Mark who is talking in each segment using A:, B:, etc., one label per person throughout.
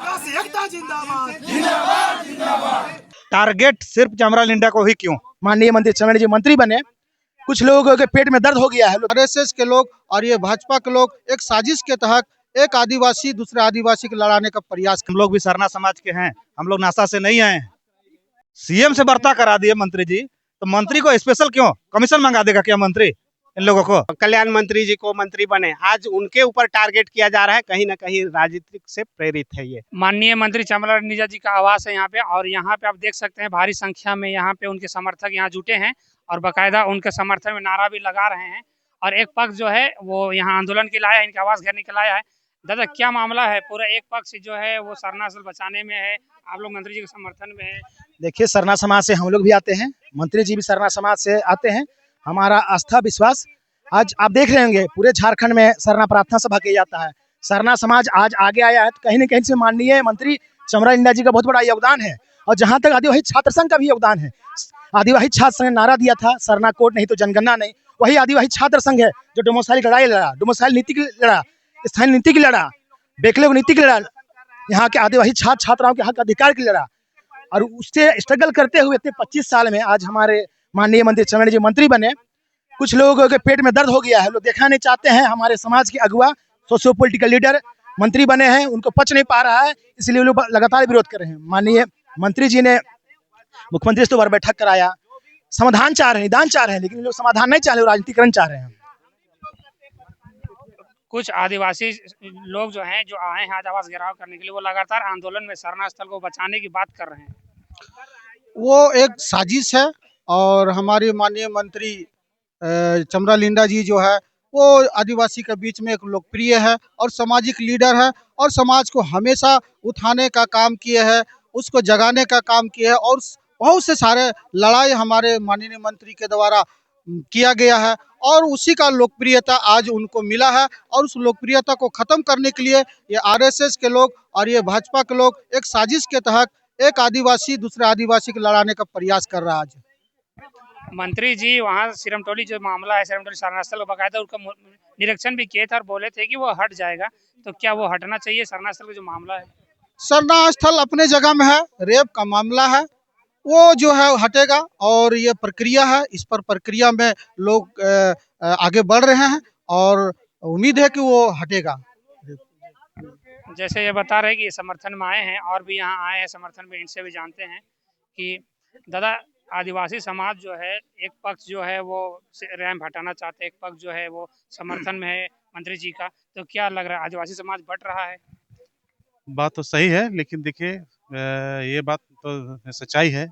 A: एकता जिंदाबाद।
B: टारगेट सिर्फ चमरा लिंडा को ही क्यों?
C: माननीय मंत्री चरण जी मंत्री बने, कुछ लोगों के पेट में दर्द हो गया है।
D: आरएसएस के लोग और ये भाजपा के लोग एक साजिश के तहत एक आदिवासी दूसरे आदिवासी को लड़ाने का प्रयास।
B: हम लोग भी सरना समाज के हैं, हम लोग नासा से नहीं आए हैं। सीएम से वार्ता करा दिए मंत्री जी, तो मंत्री को स्पेशल क्यों कमीशन मंगा देगा क्या मंत्री इन लोगों को?
E: कल्याण मंत्री जी को मंत्री बने, आज उनके ऊपर टारगेट किया जा रहा है। कहीं ना कहीं राजनीतिक से प्रेरित है ये।
F: माननीय मंत्री चमरा लिंडा जी का आवास है यहाँ पे, और यहाँ पे आप देख सकते हैं भारी संख्या में यहाँ पे उनके समर्थक यहाँ जुटे हैं और बाकायदा उनके समर्थन में नारा भी लगा रहे हैं। और एक पक्ष जो है वो यहाँ आंदोलन के लिए आया है, इनके आवास घेरने के लिए आया है। दादा क्या मामला है? पूरा एक पक्ष जो है वो सरना स्थल बचाने में है, आप लोग मंत्री जी के समर्थन में है।
C: देखिए, सरना समाज से हम लोग भी आते हैं, मंत्री जी भी सरना समाज से आते हैं। हमारा आस्था विश्वास, आज आप देख रहे होंगे पूरे झारखंड में सरना प्रार्थना सभा किया जाता है। सरना समाज आज आगे आया है, तो कहीं न कहीं से माननीय मंत्री चमरा लिंडा जी का बहुत बड़ा योगदान है। और जहाँ तक आदिवासी छात्र संघ का भी योगदान है, आदिवासी छात्र संघ ने नारा दिया था, सरना कोड नहीं तो जनगणना नहीं। वही आदिवासी छात्र संघ है जो डोमोसाइल की लड़ाई लड़ा, डोमोसाइल नीति की लड़ा, स्थानीय नीति की लड़ा, बेकले नीति की लड़ा, यहाँ के आदिवासी छात्र छात्राओं के हक अधिकार की लड़ा। और उससे स्ट्रगल करते हुए 25 साल में आज हमारे माननीय मंत्री चरण जी मंत्री बने। कुछ लोगों के पेट में दर्द हो गया है, लोग देखना नहीं चाहते हैं। हमारे समाज के अगुआ सोशियो पॉलिटिकल लीडर मंत्री बने हैं, उनको पच नहीं पा रहा है, इसलिए लोग लगातार विरोध कर रहे हैं। माननीय मंत्री जी ने मुख्यमंत्री से 2 बार बैठक कराया, समाधान चाह रहे हैं, निदान चाह रहे हैं, लेकिन लोग समाधान नहीं चाह रहे, राजनीतिकरण चाह रहे हैं।
F: कुछ आदिवासी लोग जो हैं, जो आए हैं आज आवास घेराव करने के लिए, वो लगातार आंदोलन में सरना स्थल को बचाने की बात कर रहे हैं।
D: वो एक साजिश है और हमारे माननीय मंत्री चमरा लिंडा जी जो है वो आदिवासी के बीच में एक लोकप्रिय है और सामाजिक लीडर है और समाज को हमेशा उठाने का काम किए हैं, उसको जगाने का काम किया है और बहुत से सारे लड़ाई हमारे माननीय मंत्री के द्वारा किया गया है और उसी का लोकप्रियता आज उनको मिला है। और उस लोकप्रियता को खत्म करने के लिए ये आरएसएस के लोग और ये भाजपा के लोग एक साजिश के तहत एक आदिवासी दूसरे आदिवासी को लड़ाने का प्रयास कर रहा है। आज
F: मंत्री जी वहाँ सिरमटोली जो मामला है, सिरमटोली सरना स्थल बाकायदा उनका निरीक्षण भी किए थे और बोले थे कि वो हट जाएगा, तो क्या वो हटना चाहिए? सरना स्थल का जो मामला है,
D: सरना स्थल अपने जगह में है, रेप का मामला है, वो जो है हटेगा और ये प्रक्रिया है, इस पर प्रक्रिया में लोग आगे बढ़ रहे हैं और उम्मीद है कि वो हटेगा।
F: जैसे ये बता रहे कि समर्थन में आए हैं और भी यहाँ आए हैं समर्थन में, इनसे भी जानते हैं कि दादा आदिवासी समाज जो है, एक पक्ष जो है वो रैंप हटाना चाहते हैं, एक पक्ष जो है वो समर्थन में है मंत्री जी का, तो क्या लग रहा है आदिवासी समाज बट रहा है?
G: बात तो सही है, लेकिन देखिए ये बात तो सच्चाई है,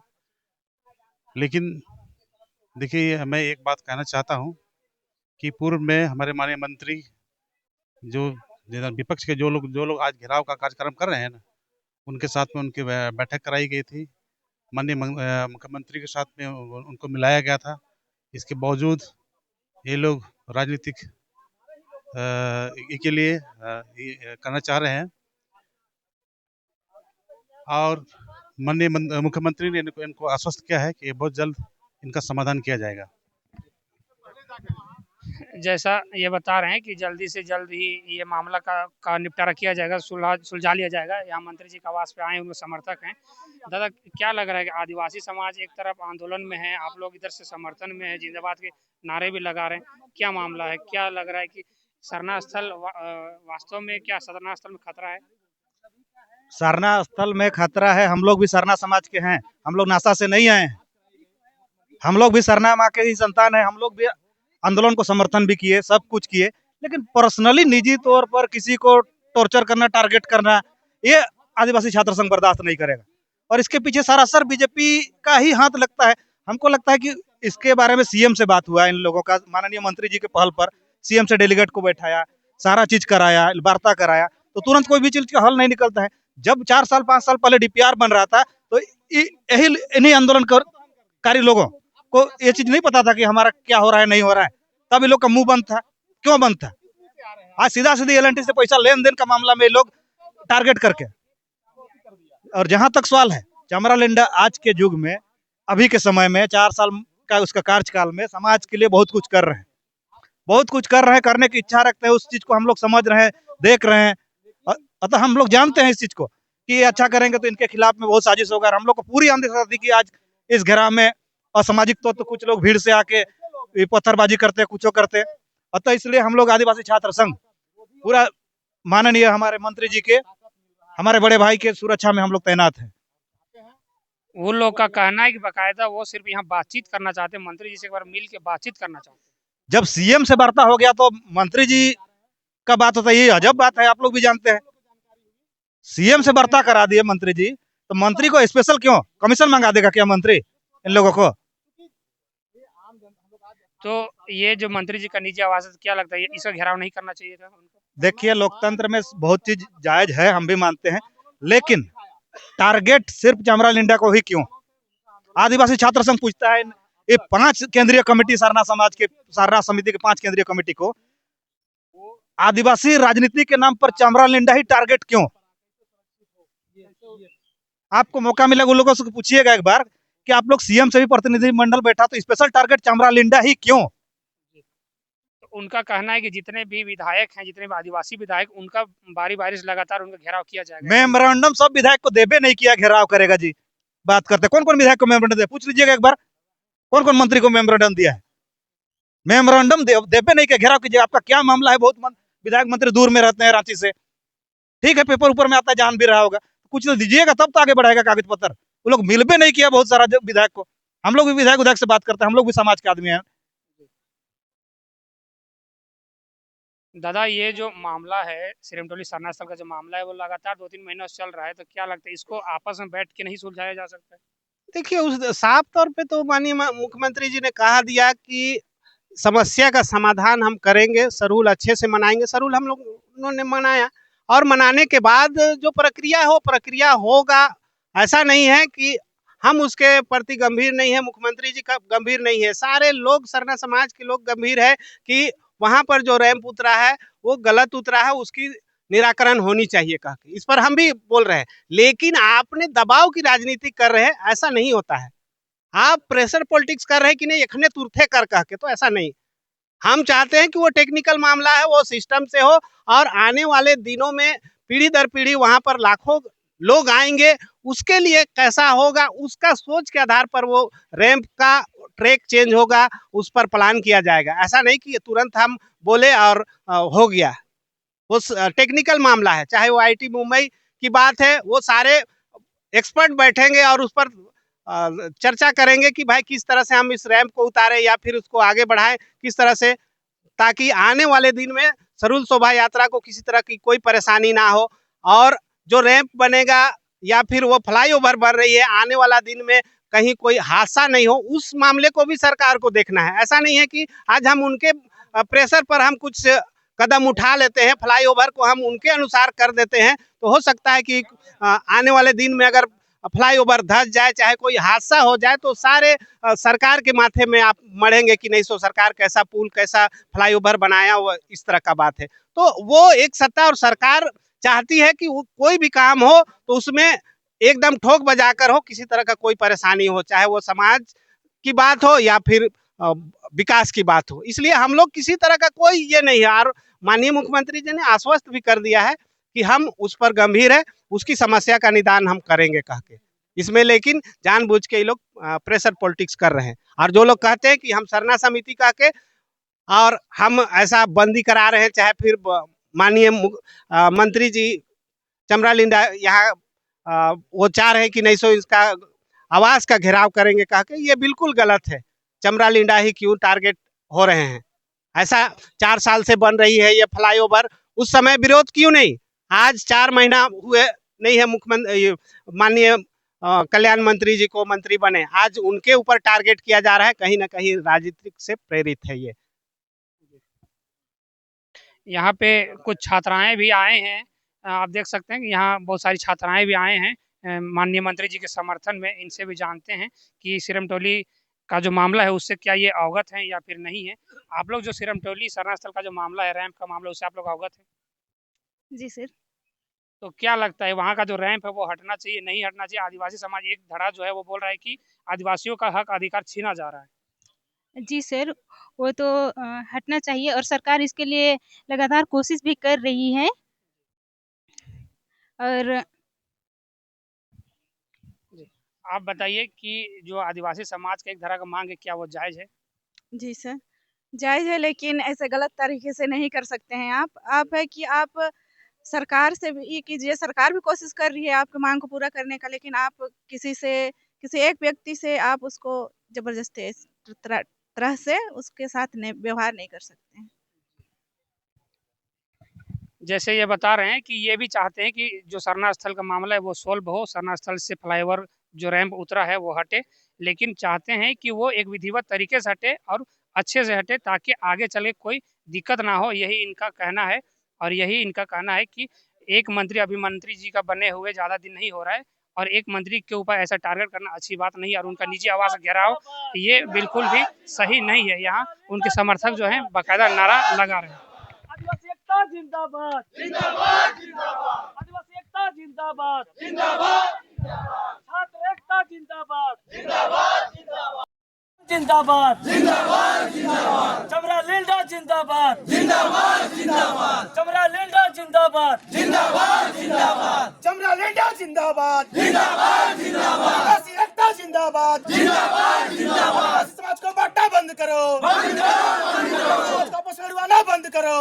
G: लेकिन देखिए मैं एक बात कहना चाहता हूँ कि पूर्व में हमारे माननीय मंत्री जो विपक्ष के जो लोग आज घेराव का कार्यक्रम कर रहे हैं ना, उनके साथ में उनकी बैठक कराई गई थी, माननीय मुख्यमंत्री के साथ में उनको मिलाया गया था। इसके बावजूद ये लोग राजनीतिक के लिए करना चाह रहे हैं और माननीय मुख्यमंत्री ने इनको आश्वस्त किया है कि ये बहुत जल्द इनका समाधान किया जाएगा।
F: जैसा ये बता रहे हैं कि जल्दी से जल्द ही ये मामला का निपटारा किया जाएगा, सुलझा लिया जाएगा। यहाँ मंत्री जी का आवास पे आए, उनके समर्थक हैं। दादा क्या लग रहा है कि आदिवासी समाज एक तरफ आंदोलन में है, आप लोग इधर से समर्थन में है, जिंदाबाद के नारे भी लगा रहे हैं, क्या मामला है? क्या लग रहा है कि सरना स्थल वास्तव में क्या सरना स्थल में खतरा है?
B: सरना स्थल में खतरा है। हम लोग भी सरना समाज के हैं, हम लोग नासा से नहीं आए हैं, हम लोग भी सरना माँ के ही संतान है। हम लोग भी आंदोलन को समर्थन भी किए, सब कुछ किए, लेकिन पर्सनली निजी तौर पर किसी को टॉर्चर करना, टारगेट करना, ये आदिवासी छात्र संघ बर्दाश्त नहीं करेगा। और इसके पीछे सरासर बीजेपी का ही हाथ लगता है। हमको लगता है कि इसके बारे में सीएम से बात हुआ, इन लोगों का माननीय मंत्री जी के पहल पर सीएम से डेलीगेट को बैठाया, सारा चीज कराया, वार्ता कराया, तो तुरंत कोई भी चीज का हल नहीं निकलता है। जब 4 साल 5 साल पहले डीपीआर बन रहा था, तो यही इन्हीं आंदोलनकारी लोगों को ये चीज नहीं पता था कि हमारा क्या हो रहा है, नहीं हो रहा है। तब ये लोग का मुंह बंद था। क्यों बंद था? आज सीधा सीधी एलएनटी से पैसा लेन देन का मामला में लोग टारगेट करके। और जहां तक सवाल है, चमरा लिंडा आज के युग में, अभी के समय में 4 साल का उसका कार्यकाल में समाज के लिए बहुत कुछ कर रहे हैं, बहुत कुछ कर रहे हैं, करने की इच्छा रखते हैं। उस चीज को हम लोग समझ रहे हैं, देख रहे हैं। अतः हम लोग जानते हैं इस चीज को कि ये अच्छा करेंगे तो इनके खिलाफ में बहुत साजिश होगा। और हम लोग को पूरी अंधविश्वास थी कि आज इस घेराव में असामाजिक तो कुछ लोग भीड़ से आके ये पत्थरबाजी करते, कुछ करते। अतः इसलिए हम लोग आदिवासी छात्र संघ पूरा माननीय हमारे मंत्री जी के, हमारे बड़े भाई के सुरक्षा में हम लोग तैनात हैं।
F: वो लोग का कहना है कि बकायदा वो सिर्फ यहाँ बातचीत करना चाहते हैं, मंत्री जी से एक बार मिल के बातचीत करना चाहते हैं।
B: जब सीएम से वार्ता हो गया तो मंत्री जी का बात होता है, ये अजब बात है, आप लोग भी जानते हैं। सीएम से वार्ता करा दिए मंत्री जी, तो मंत्री को स्पेशल क्यों कमीशन मंगा देगा क्या मंत्री इन लोगों को?
F: तो ये जो मंत्री जी का निजी आवास है, क्या लगता है इसका घेराव नहीं करना चाहिए था उनको?
B: देखिए, लोकतंत्र में बहुत चीज जायज है, हम भी मानते हैं, लेकिन टारगेट सिर्फ चमरा लिंडा को ही क्यों? आदिवासी छात्र संघ पूछता है ये 5 केंद्रीय कमेटी सरना समाज के, सरना समिति के 5 केंद्रीय कमेटी को आदिवासी राजनीति के नाम पर चमरा लिंडा ही टारगेट क्यों? आपको मौका मिलेगा उन लोगों से पूछिएगा एक बार कि आप लोग सीएम से भी प्रतिनिधिमंडल बैठा तो स्पेशल टारगेट चमरा लिंडा ही क्यों?
F: तो उनका कहना है कि जितने भी विधायक हैं, जितने भी आदिवासी विधायक, उनका बारी बारी से लगातार उनका घेराव किया जाएगा।
B: मेमोरेंडम सब विधायक को देबे नहीं किया, घेराव करेगा जी। बात करते कौन कौन विधायक को मेमोरेंडम दिया, पूछ लीजिएगा एक बार, कौन कौन मंत्री को मेमोरेंडम दिया है? मेमोरेंडम देबे नहीं किया, घेराव कीजिए। आपका क्या मामला है? बहुत विधायक मंत्री दूर में रहते हैं रांची से, ठीक है, पेपर ऊपर में आता है, जान भी रहा होगा, कुछ तो दीजिएगा तब तो आगे बढ़ाएगा कागज पत्र। वो लोग मिलबे नहीं किया बहुत सारा विधायक को। हम लोग भी विधायक से बात करते हैं, हम लोग भी समाज के आदमी हैं।
F: दादा, ये जो मामला है सिरमटोली सरना स्थल का जो मामला है वो लगातार 2-3 महीनों से चल रहा है, तो क्या लगता है इसको आपस में बैठ के नहीं सुलझाया जा सकता है?
E: देखिए, उस साफ तौर पे तो माननीय मुख्यमंत्री जी ने कहा दिया कि समस्या का समाधान हम करेंगे, सरूल अच्छे से मनाएंगे। सरूल हम लोगों ने मनाया और मनाने के बाद जो प्रक्रिया हो, प्रक्रिया होगा। ऐसा नहीं है कि हम उसके प्रति गंभीर नहीं है, मुख्यमंत्री जी का गंभीर नहीं है, सारे लोग सरना समाज के लोग गंभीर है कि वहां पर जो रैंप उतरा है वो गलत उतरा है, उसकी निराकरण होनी चाहिए कह के इस पर हम भी बोल रहे हैं। लेकिन आपने दबाव की राजनीति कर रहे हैं, ऐसा नहीं होता है। आप प्रेशर पॉलिटिक्स कर रहे हैं कि नहीं एखने तुरथे कर कह के, तो ऐसा नहीं। हम चाहते हैं कि वो टेक्निकल मामला है, वो सिस्टम से हो और आने वाले दिनों में पीढ़ी दर पीढ़ी वहां पर लाखों लोग आएंगे, उसके लिए कैसा होगा उसका सोच के आधार पर वो रैंप का ट्रैक चेंज होगा, उस पर प्लान किया जाएगा। ऐसा नहीं कि तुरंत हम बोले और हो गया। वो टेक्निकल मामला है, चाहे वो आईटी मुंबई की बात है, वो सारे एक्सपर्ट बैठेंगे और उस पर चर्चा करेंगे कि भाई किस तरह से हम इस रैंप को उतारें या फिर उसको आगे बढ़ाएं, किस तरह से, ताकि आने वाले दिन में सरूल शोभा यात्रा को किसी तरह की कोई परेशानी ना हो। और जो रैंप बनेगा या फिर वो फ्लाईओवर बन रही है, आने वाला दिन में कहीं कोई हादसा नहीं हो, उस मामले को भी सरकार को देखना है। ऐसा नहीं है कि आज हम उनके प्रेशर पर हम कुछ कदम उठा लेते हैं, फ्लाईओवर को हम उनके अनुसार कर देते हैं, तो हो सकता है कि आने वाले दिन में अगर फ्लाईओवर धस जाए, चाहे कोई हादसा हो जाए, तो सारे सरकार के माथे में आप मरेंगे कि नहीं, सो सरकार कैसा पुल, कैसा फ्लाईओवर बनाया, वो इस तरह का बात है। तो वो एक सत्ता और सरकार चाहती है कि कोई भी काम हो तो उसमें एकदम ठोक बजा कर हो, किसी तरह का कोई परेशानी हो, चाहे वो समाज की बात हो या फिर विकास की बात हो। इसलिए हम लोग किसी तरह का कोई ये नहीं है। और माननीय मुख्यमंत्री जी ने आश्वस्त भी कर दिया है कि हम उस पर गंभीर है, उसकी समस्या का निदान हम करेंगे कह के। इसमें लेकिन जानबूझ के ये लोग प्रेशर पॉलिटिक्स कर रहे हैं। और जो लोग कहते हैं कि हम सरना समिति कह के और हम ऐसा बंदी करा रहे हैं, चाहे फिर माननीय मंत्री जी चमरा लिंडा यहाँ वो चाह रहे हैं कि नहीं सो इसका आवास का घेराव करेंगे कह के, ये बिल्कुल गलत है। चमरा लिंडा ही क्यों टारगेट हो रहे हैं? ऐसा 4 साल से बन रही है ये फ्लाईओवर, उस समय विरोध क्यों नहीं? आज 4 महीना हुए नहीं है मुख्यमंत्री माननीय कल्याण मंत्री जी को मंत्री बने, आज उनके ऊपर टारगेट किया जा रहा है। कहीं ना कहीं राजनीतिक से प्रेरित है ये।
F: यहाँ पे कुछ छात्राएं भी आए हैं, आप देख सकते हैं कि यहाँ बहुत सारी छात्राएं भी आए हैं माननीय मंत्री जी के समर्थन में। इनसे भी जानते हैं कि सिरमटोली का जो मामला है उससे क्या ये अवगत हैं या फिर नहीं है। आप लोग जो सिरमटोली सरना स्थल का जो मामला है, रैंप का मामला, उससे आप लोग अवगत हैं?
H: जी सर।
F: तो क्या लगता है वहाँ का जो रैंप है वो हटना चाहिए, नहीं हटना चाहिए? आदिवासी समाज एक धड़ा जो है वो बोल रहा है कि आदिवासियों का हक अधिकार छीना जा रहा है।
H: जी सर, वो तो हटना चाहिए और सरकार इसके लिए लगातार कोशिश भी कर रही है। और
F: आप बताइए कि जो आदिवासी समाज का एक तरह का मांग है, क्या वो जायज़ है?
I: जी सर, जायज़ है लेकिन ऐसे गलत तरीके से नहीं कर सकते हैं आप। आप है कि आप सरकार से भी ये कीजिए, सरकार भी कोशिश कर रही है आपकी माँग को पूरा करने का, लेकिन आप किसी एक व्यक्ति से आप उसको ज़बरदस्ती इस तरह से उसके साथ व्यवहार नहीं कर सकते हैं।
F: जैसे ये बता रहे हैं कि ये भी चाहते हैं कि जो सरना स्थल का मामला है वो सॉल्व हो, सरना स्थल से फ्लाईओवर जो रैंप उतरा है वो हटे, लेकिन चाहते हैं कि वो एक विधिवत तरीके से हटे और अच्छे से हटे ताकि आगे चले कोई दिक्कत ना हो, यही इनका कहना है। और यही इनका कहना है कि एक मंत्री अभी मंत्री जी का बने हुए ज़्यादा दिन नहीं हो रहा है और एक मंत्री के ऊपर ऐसा टारगेट करना अच्छी बात नहीं है और उनका निजी आवास घेराव ये बिल्कुल भी सही नहीं है। यहाँ उनके समर्थक जो हैं बाकायदा नारा लगा रहे हैं।
A: आदिवासी एकता जिंदाबाद जिंदाबाद जिंदाबाद आदिवासी एकता जिंदाबाद जिंदाबाद जिंदाबाद छात्र एकता जिंदाबाद जिंदाबाद जिंदाबाद जिंदाबाद जिंदाबाद जिंदाबाद चमरा लिंडा जिंदाबाद जिंदाबाद जिंदाबाद चमरा लिंडा जिंदाबाद जिंदाबाद जिंदाबाद चमरा लिंडा जिंदाबाद जिंदाबाद जिंदाबाद आदिवासी एकता जिंदाबाद जिंदाबाद जिंदाबाद समाज को बांटना बंद करो समाज को पसड़वाना बंद करो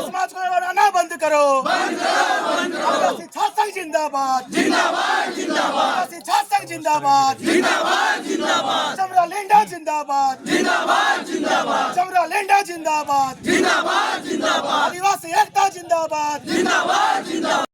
A: समाज को लड़ाना बंद करो आदिवासी छात्र जिंदाबाद जिंदाबाद जिंदाबाद आदिवासी छात्र जिंदाबाद जिंदाबाद जिंदाबाद चमरा लेंडा जिंदाबाद जिंदाबाद जिंदाबाद चमरा लेंडा जिंदाबाद जिंदाबाद जिंदाबाद आदिवासी एकता जिंदाबाद जिंदाबाद जिंदाबाद